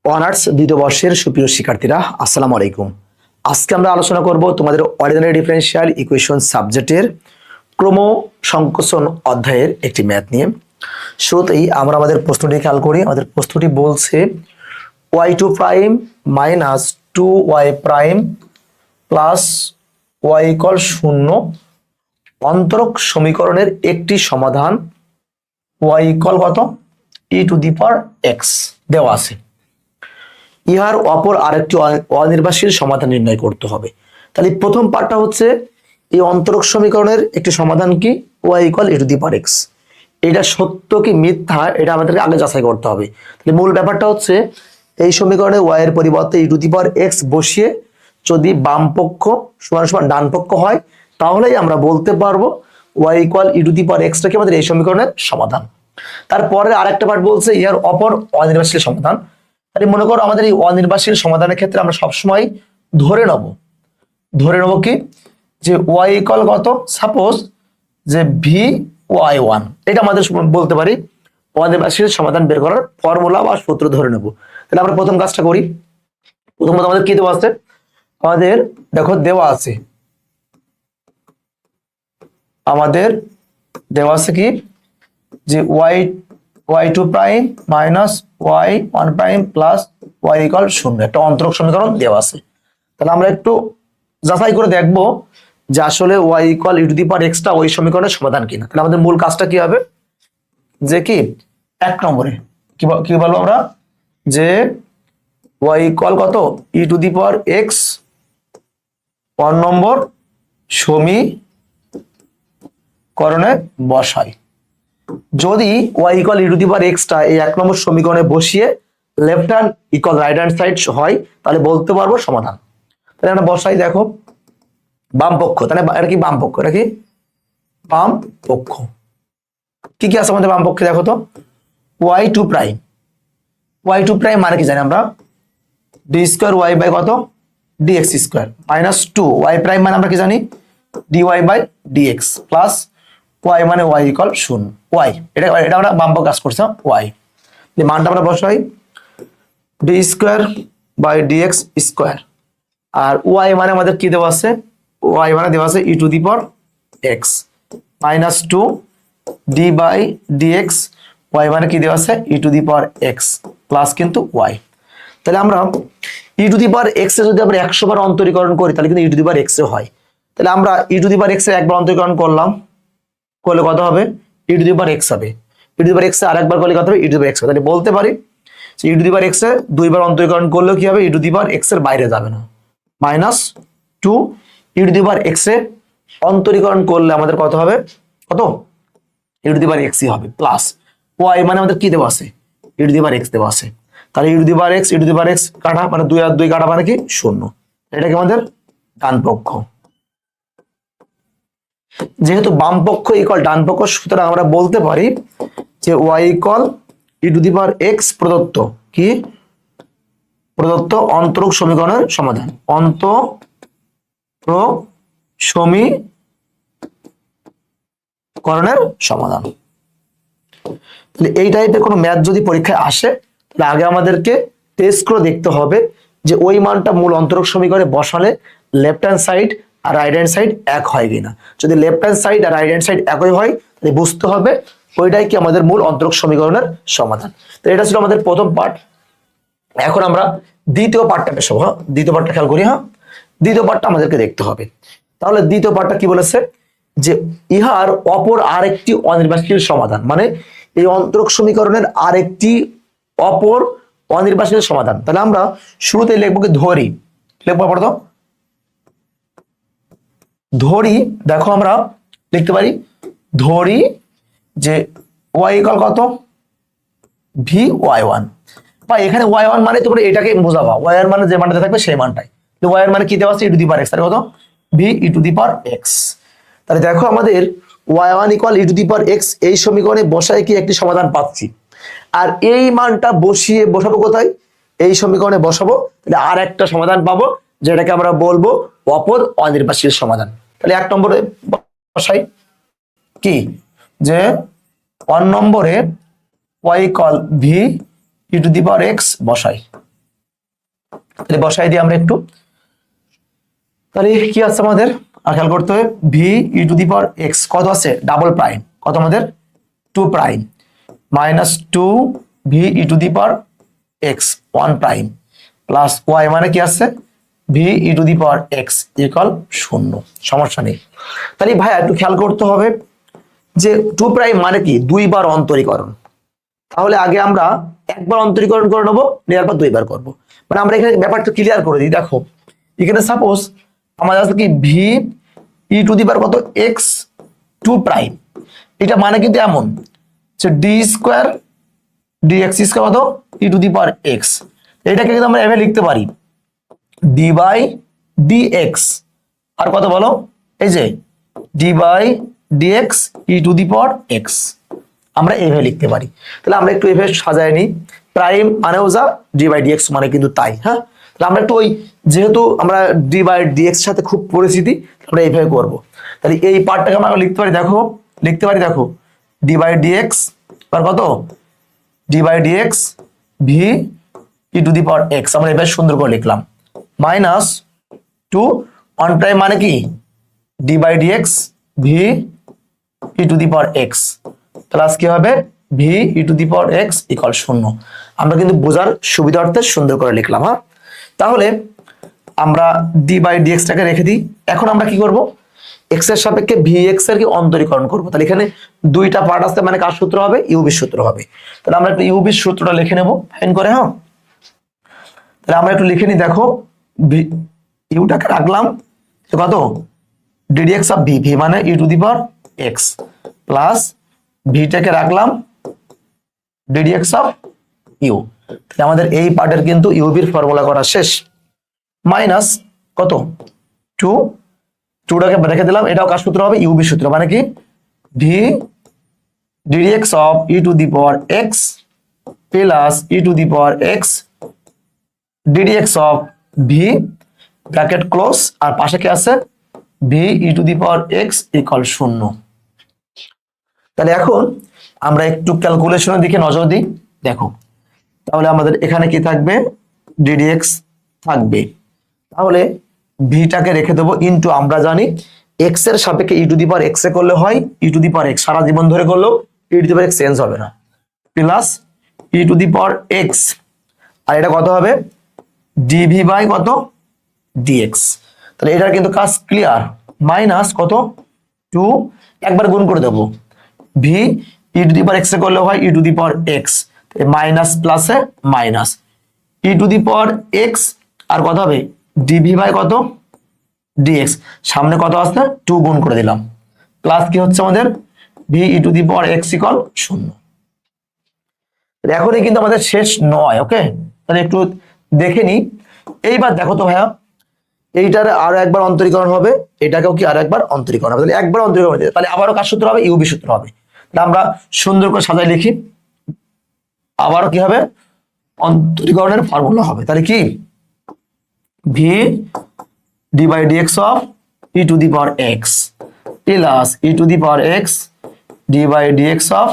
Honours দ্বিতীয় বর্ষের সুপ্রিয় শিক্ষার্থীরা, আসসালামু আলাইকুম। আজকে আমরা আলোচনা করব তোমাদের অর্ডিনারি ডিফারেনশিয়াল ইকুয়েশন সাবজেক্টের ক্রম সংকোচন অধ্যায়ের একটি ম্যাথ নিয়ে। শুরুতেই আমরা আমাদের প্রশ্নটি খেয়াল করি। আমাদের প্রশ্নটি বলছে y2 prime minus 2y prime plus y equal 0 অন্তরক সমীকরণের একটি সমাধান y ইকুয়াল কত e to the power x দেওয়া আছে। ইহার অপর আরেকটি অনির্বাচনীয় সমাধান নির্ণয় করতে হবে। তাহলে প্রথম পার্টটা হচ্ছে এই অন্তরক সমীকরণের একটি সমাধান কি y equal e to the power x। এটা সত্য কি মিথ্যা এটা আমাদেরকে আগে যাচাই করতে হবে। তাহলে মূল ব্যাপারটা হচ্ছে এই সমীকরণে y এর পরিবর্তে e to the power x বসিয়ে যদি বাম পক্ষ সমান সমান ডান পক্ষ হয় তাহলেই আমরা বলতে পারবো y equal e to the power x টা কি আমাদের এই সমীকরণের সমাধান। তারপরে আরেকটা পার্ট বলছে ইহার অপর অনির্বাচনীয় সমাধান। তাহলে মনে করো আমাদের এই অনির্বাচনীয় সমাধানের ক্ষেত্রে আমরা সবসময় ধরে নেব কি যে y ইকুয়াল কত, সাপোজ যে vy1, এটা আমাদের বলতে পারি অনির্বাচনীয় সমাধান বের করার ফর্মুলা বা সূত্র ধরে নেব। তাহলে আমরা প্রথম কাজটা করি। প্রথমত আমাদের কি দেওয়া আছে, আমাদের দেখো দেওয়া আছে কি যে y2 prime minus y1 prime plus y equal 0 একটা অন্তরক সমীকরণ দেওয়া আছে। তাহলে আমরা একটু যাচাই করে দেখব যে আসলে y equal e to the power x টা ওই সমীকরণের সমাধান কিনা। তাহলে আমাদের মূল কাজটা কি হবে যে কি এক নম্বরে কি বলবো আমরা যে y ইকুয়াল কত e to the power x 1 নম্বর সমীকরণে বসাই। যদি y equal e to the power x টা এই এক নম্বর সমীকরণে বসিয়ে left hand equal right hand side হয় তাহলে বলতে পারবো সমাধান। তাহলে আমরা বসাই, দেখো বাম পক্ষ, তাহলে এটা কি বাম পক্ষ, এটা কি বাম পক্ষ, কি কি আছে আমাদের বাম পক্ষে দেখো তো y2 প্রাইম মানে কি জানি আমরা d স্কয়ার y বাই কত dx square minus 2 y prime মানে আমরা কি জানি dy by dx plus y মানে y ইকুয়াল 0 y, এটা আমরা বাম পক্ষ কাজ করছি y। এই মানটা আমরা বসাই d square by dx square, আর y মানে আমাদের কি দেওয়া আছে, y মানে দেওয়া আছে e to the power x minus 2 d by dx, y মানে কি দেওয়া আছে e to the power x plus কিন্তু y। তাহলে আমরা e to the power x এ যদি আমরা 100 বার অন্তরীকরণ করি তাহলে কিন্তু e to the power x এ হয়। তাহলে আমরা e to the power x এর একবার অন্তরীকরণ করলে কত হবে e to the power x হবে, e to the power x এ আরেকবার করলে কত হবে e to the power x হবে। তাহলে বলতে পারি যে e to the power x এ দুইবার অন্তরীকরণ করলে কি হবে e to the power x এর বাইরে যাবে না, minus 2 e to the power x এ অন্তরীকরণ করলে আমাদের কত হবে, কত e to the power x হবে প্লাস y মানে আমাদের কি দেওয়া আছে e to the power x দেওয়া আছে। তাহলে e to the power x কাটা মানে 2 আর 2 কাটা মানে কি 0, এটা কি আমাদের ডান পক্ষ। যেহেতু বাম পক্ষ ইকুয়াল ডান পক্ষ সুতরাং আমরা বলতে পারি যে y equal e to the power x প্রদত্ত কি প্রদত্ত অন্তরক সমীকরণের সমাধান, অন্তরক সমীকরণের সমাধান। তাহলে এই টাইপের কোনো ম্যাথ যদি পরীক্ষায় আসে তাহলে আগে আমাদেরকে টেস্ট করে দেখতে হবে যে ওই মানটা মূল অন্তরক সমীকরণে বসালে লেফট হ্যান্ড সাইড আর রাইট হ্যান্ড সাইড এক হয় কিনা। যদি লেফট হ্যান্ড সাইড আর রাইট হ্যান্ড সাইড একই হয় তাহলে বুঝতে হবে ওইটাই কি আমাদের মূল অন্তরক সমীকরণের সমাধান। তো এটা ছিল আমাদের প্রথম পার্ট। এখন আমরা দ্বিতীয় পার্টটা পেশ হবো। দ্বিতীয় পার্টটা খেয়াল করি। দ্বিতীয় পার্টটা আমাদেরকে দেখতে হবে। তাহলে দ্বিতীয় পার্টটা কি বলেছে যে ইহার অপর আরেকটি অনির্বাচনীয় সমাধান, মানে এই অন্তরক সমীকরণের আরেকটি অপর অনির্বাচনীয় সমাধান। তাহলে আমরা শুরুতে লিখবো কি লিখবো পড়তো দেখো আমরা লিখতে পারি যে y ইকুয়াল কত vy1, বা এখানে y1 মানে তোমরা এটাকে বোঝাবা y এর মানে যে মানটা থাকবে সেই মানটাই, তো y এর মানে কি দেওয়া আছে e to the power x, তাহলে কত v e to the power x। তাহলে দেখো আমাদের y1 equal e to the power x এই সমীকরণে বসায় কি একটি সমাধান পাচ্ছি, আর এই মানটা বসাবো কোথায় এই সমীকরণে বসাবো, তাহলে আর একটা সমাধান পাবো যেটাকে আমরা বলবো অপর অনির্বাচনীয় সমাধান। তাহলে এক নম্বরে বসাই কি যে 1 নম্বরে y equal v e to the power x বসাই, তাহলে বসাই দিই আমরা একটু। তাহলে কি আছে আমাদের, আর খেয়াল করতে হবে v e to the power x কত আছে, ডাবল প্রাইম কত আমাদের 2 prime minus 2 v e to the power x 1 prime plus y মানে কি আছে v e to the power x equal 0। সমস্যা নেই। তাহলে ভাইয়া একটু খেয়াল করতে হবে যে 2 প্রাইম মানে কি 2 বার অন্তরীকরণ। তাহলে আগে আমরা একবার অন্তরীকরণ করে নেবো, নেওয়ার পর 2 বার করবো। মানে আমরা এখানে ব্যাপারটা ক্লিয়ার করে দিই। দেখো এখানে সাপোজ আমাদের আছে কি ভি ই টু দি পাওয়ার কত এক্স 2 প্রাইম, এটা মানে কিন্তু এমন যে D square D x square কত ই টু দি পাওয়ার এক্স, এটাকে কিন্তু আমরা এভাবে লিখতে পারি ডি বাই ডি এক্স আর কত বলো এই যে d by d x e to the power x, আমরা এভাবে লিখতে পারি। তাহলে আমরা একটু এভাবে সাজায় নিই, প্রাইম মানেও যা ডি বাই ডি এক্স মানে কিন্তু তাই। হ্যাঁ, তাহলে আমরা একটু ওই যেহেতু আমরা ডি বাই ডি এক্স সাথে খুব পরিচিতি আমরা এইভাবে করবো। তাহলে এই পার্টটাকে আমরা লিখতে পারি, দেখো লিখতে পারি দেখো ডি বাই ডি এক্স আর কত d by d x v e to the power x, আমরা এভাবে সুন্দর করে লিখলাম মাইনাস 2 1 প্রাইম মানে কি d by d x v e to the power x plus কি হবে v e to the power x equal 0। আমরা কিন্তু বোঝার সুবিধার্থে সুন্দর করে লিখলাম। হ্যাঁ, তাহলে আমরা ডি বাই ডি এক্সটাকে রেখে দিই। এখন আমরা কি করব, এক্স এর সাপেক্ষে ভি এক্স এর কি অন্তরীকরণ করব। তাহলে এখানে দুইটা পার্ট আছে, মানে কার সূত্র হবে ইউবি সূত্র হবে। তাহলে আমরা একটু ইউবি সূত্রটা লিখে নেব ফাইন করে। হ্যাঁ, তাহলে আমরা একটু লিখে নিই। দেখো ইউটাকে রাখলাম কত ডিডিএক্স অফ ভি, ভি মানে e to the power x plus ভিটাকে রাখলাম ডিডিএক্স অফ ইউ। তাহলে আমাদের এই পার্টের কিন্তু ইউবির ফর্মুলা করা শেষ। মাইনাস কত 2 2টাকে রেখে দিলাম, এটাও কার সূত্র হবে ইউবি সূত্র, মানে কি v d d x of e to the power x plus e to the power x d d x of v bracket close আর পাশে কি আছে v e to the power x equal 0। তাহলে এখন আমরা একটু ক্যালকুলেশনের দিকে নজর দিই। দেখো তাহলে আমাদের এখানে কি থাকবে ডিডিএক্স থাকবে, তাহলে ভিটাকে রেখে দেবো ইনটু আমরা জানি এক্স এর সাপেক্ষে ই টু দি পাওয়ার এক্স এ করলে হয় e to the power x, সারা জীবন ধরে করলেও e to the power x change হবে না, plus e to the power x আর এটা কত হবে ডিভি বাই কত ডিএক্স। তাহলে এটার কিন্তু কাজ ক্লিয়ার। মাইনাস কত 2 একবার গুণ করে দেবো v e to the power x এ করলে হয় e to the power x, minus প্লাসে minus e to the power x আর কত হবে ডিভি বাই কত ডিএক্স, সামনে কত আসছে 2 গুণ করে দিলাম প্লাস কি হচ্ছে আমাদের V e to the power x equal 0। এখনই কিন্তু আমাদের শেষ নয়। ওকে, তাহলে একটু দেখে নি। এইবার দেখো তো ভাইয়া এইটার আরো একবার অন্তরীকরণ হবে, এটাকেও কি আরো একবার অন্তরীকরণ হবে। তাহলে একবার অন্তরীকরণ হবে, তাহলে আবারও কার সূত্র হবে ইউবি সূত্র হবে। তাহলে আমরা সুন্দর করে সাজাই লিখি, আবারও কি হবে অন্তরীকরণের ফর্মুলা হবে। তাহলে কি v d by d x of e to the power x plus e to the power x d by d x of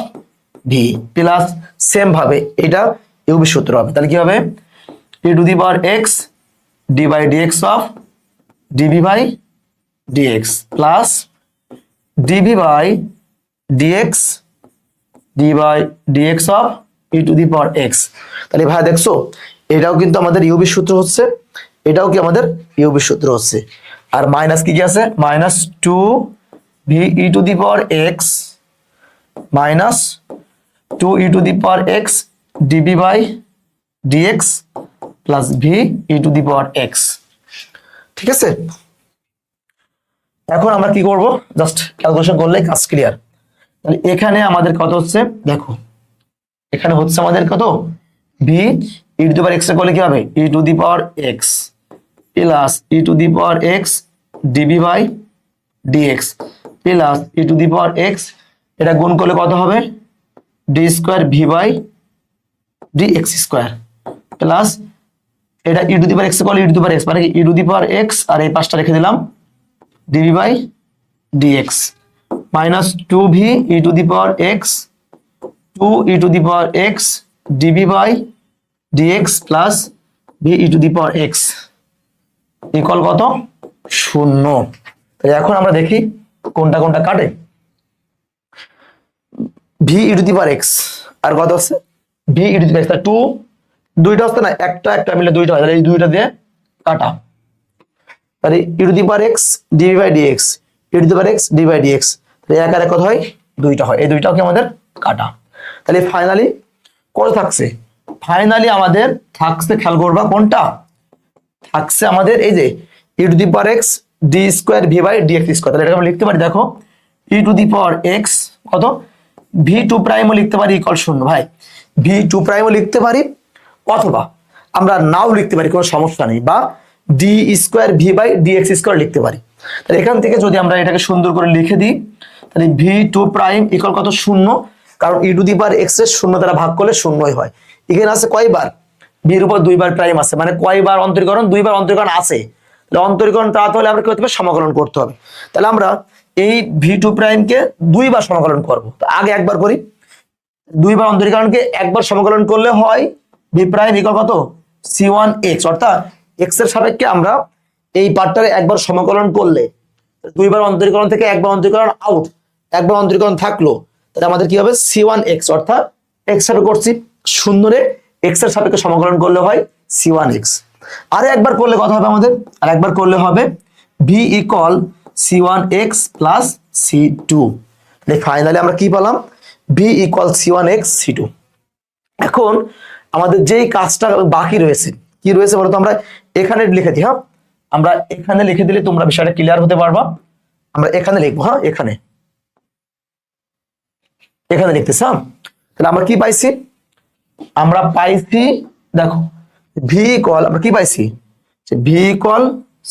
v plus same ভাবে এটা ইউবি সূত্র হবে। তাহলে কি হবে e to the power x d by d x of d v by dx plus d v by d x d by d x of e to the power x. তাহলে ভাই দেখছো এটাও কিন্তু আমাদের ইউবি সূত্র হচ্ছে, এটাও কি আমাদের ইউবি সূত্র হচ্ছে। আর মাইনাস কি কি আছে minus 2 v e to the power x minus 2 e to the power x DV by dx plus v e to the power x. ঠিক আছে, এখন আমরা কি করব জাস্ট ক্যালকুলেশন করলে কাজ ক্লিয়ার। তাহলে এখানে আমাদের কত হচ্ছে দেখো, এখানে হচ্ছে আমাদের কত v e to the power x এর করলে কি হবে e to the power x plus e to the power x DV by dx plus e to the power x, এটা গুণ করলে কত হবে d square v by dx square plus এটা e to the power x করলে ই to the power x মানে e to the power x আর এই পাঁচটা রেখে দিলাম d v by d x minus 2 v e to the power x 2 e to the power x DV by dx plus v e to the power x equal কত 0। তাহলে এখন আমরা দেখি কোনটা কোনটা কাটে। V e to the power x আর কত আছে v e to the power x, 2 দুইটা আসছে না, একটা একটা মিলে দুইটা হয়, তাহলে এই দুইটা দিয়ে কাটা। তাহলে e to the power x DV by d x, e to the power x DV by d x, তাহলে এক আর এক কত হয় দুইটা হয়, এই দুইটাও কি আমাদের কাটা। তাহলে ফাইনালি কত থাকছে, ফাইনালি আমাদের থাকছে, খেয়াল করবা কোনটা থাকছে আমাদের, এই যে e to the power x d square v by dx square. তাহলে এটা আমরা লিখতে পারি, দেখো e to the power x কত ভি টু প্রাইমও লিখতে পারি ইকুয়াল 0 ভাই, ভি টু প্রাইমও লিখতে পারি, অথবা আমরা নাও লিখতে পারি, কোনো সমস্যা নেই, বা d square v by dx square লিখতে পারি। তাহলে এখান থেকে যদি আমরা এটাকে সুন্দর করে লিখে দিই, তাহলে ভি টু প্রাইম ইকুয়াল কত 0, কারণ ই টু দি পাওয়ার এক্স এর 0 দ্বারা ভাগ করলে 0ই হয়। এখানে আছে কয়বার, বির উপর 2বার প্রাইম আছে, মানে কয়বার অন্তরীকরণ, 2বার অন্তরীকরণ আছে। তাহলে অন্তরীকরণ তাড়াতে হলে আমরা কি করতে হবে, সমাকলন করতে হবে। তাহলে আমরা এই ভি টু প্রাইমকে 2বার সমাকলন করব। আগে একবার করি, 2বার অন্তরীকরণকে একবার সমাকলন করলে হয় ভি প্রাইম ইকুয়াল কত c1 x, অর্থাৎ x এর সাপেক্ষে আমরা এই পার্টটারে একবার সমাকলন করলে, 2বার অন্তরীকরণ থেকে একবার অন্তরীকরণ আউট, একবার অন্তরীকরণ থাকলো, তাহলে আমাদের কি হবে c1 x, অর্থাৎ x এর করছি 0 রে x এর সাপেক্ষে সমাকলন করলে হয় c1 x। আর একবার করলে কত হবে আমাদের, আর একবার করলে হবে v equal c1 x plus c2। তাহলে ফাইনালি আমরা কি পেলাম, v equal c1 x c2। এখন আমাদের যেই কাজটা বাকি রয়েছে, কি রয়েছে বলতো, আমরা এখানে লিখে দিই। হ্যাঁ, আমরা এখানে লিখে দিলে তোমরা বিষয়টা ক্লিয়ার হতে পারবা। আমরা এখানে লিখবো, হ্যাঁ এখানে এখানে লিখতেছি। হ্যাঁ, তাহলে আমরা কি পাইছি, আমরা পাইছি দেখো ভি ইকুয়াল, আমরা কি পাইছি, V equal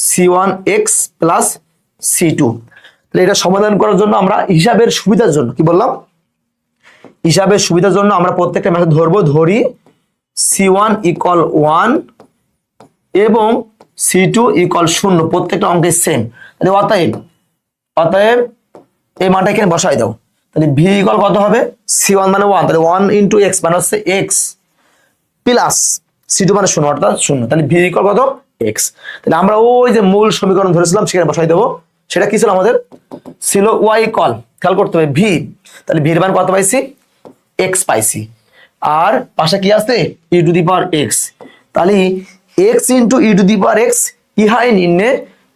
c1 x plus c2। তাহলে এটা সমাধান করার জন্য আমরা হিসাবের সুবিধার জন্য কি বললাম, হিসাবের সুবিধার জন্য আমরা প্রত্যেকটা মেথড ধরবো, ধরি c1 ইকুয়াল 1 এবং c2 ইকুয়াল 0, প্রত্যেকটা অঙ্কে সেম। তাহলে অতএব এই মানটা এখানে বসাই দাও। তাহলে v ইকুয়াল কত হবে, c1 মানে 1, তাহলে 1 ইন্টু x মানে হচ্ছে x প্লাস c2 মানে 0, অর্থাৎ 0। তাহলে v ইকুয়াল কত x। তাহলে আমরা ওই যে মূল সমীকরণ ধরেছিলাম সেখানে বসাই দেবো। সেটা কি ছিল আমাদের, ছিল y ইকুয়াল, খেয়াল করতে হবে v, তাহলে v এর মান কত পাইছি x পাইছি, আর পাশে কি আছে ই টু দি পাওয়ার x, তাহলে x into E to the power x ইহাই নিম্নে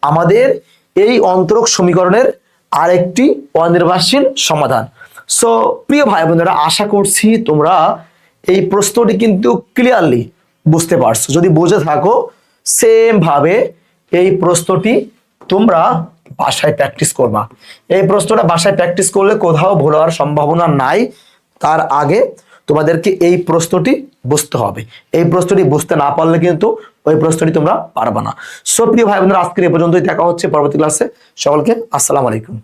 আমাদের এই অন্তরক সমীকরণের আরেকটি অনির্বাচনীয় সমাধান। সো প্রিয় ভাই বোনেরা, আশা করছি তোমরা এই প্রশ্নটি কিন্তু ক্লিয়ারলি বুঝতে পারছো। যদি বুঝে থাকো, সেম ভাবে এই প্রশ্নটি তোমরা বাসায় প্র্যাকটিস করবা। এই প্রশ্নটা বাসায় প্র্যাকটিস করলে কোথাও ভুল হওয়ার সম্ভাবনা নাই। তার আগে তোমাদেরকে এই প্রশ্নটি বুঝতে হবে, এই প্রশ্নটি বুঝতে না পারলে কিন্তু ওই প্রশ্নটি তোমরা পারবে না। সো প্রিয় ভাই বোনেরা, আজকের এই পর্যন্তই, দেখা হচ্ছে পরবর্তী ক্লাসে। সকলকে আসসালামু আলাইকুম।